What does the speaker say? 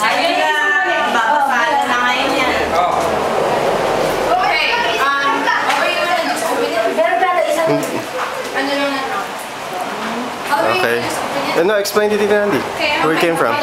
Ayun na. Babasala na ngayon yan. Okay. Okay. No, explain to Tita Andy where it came from.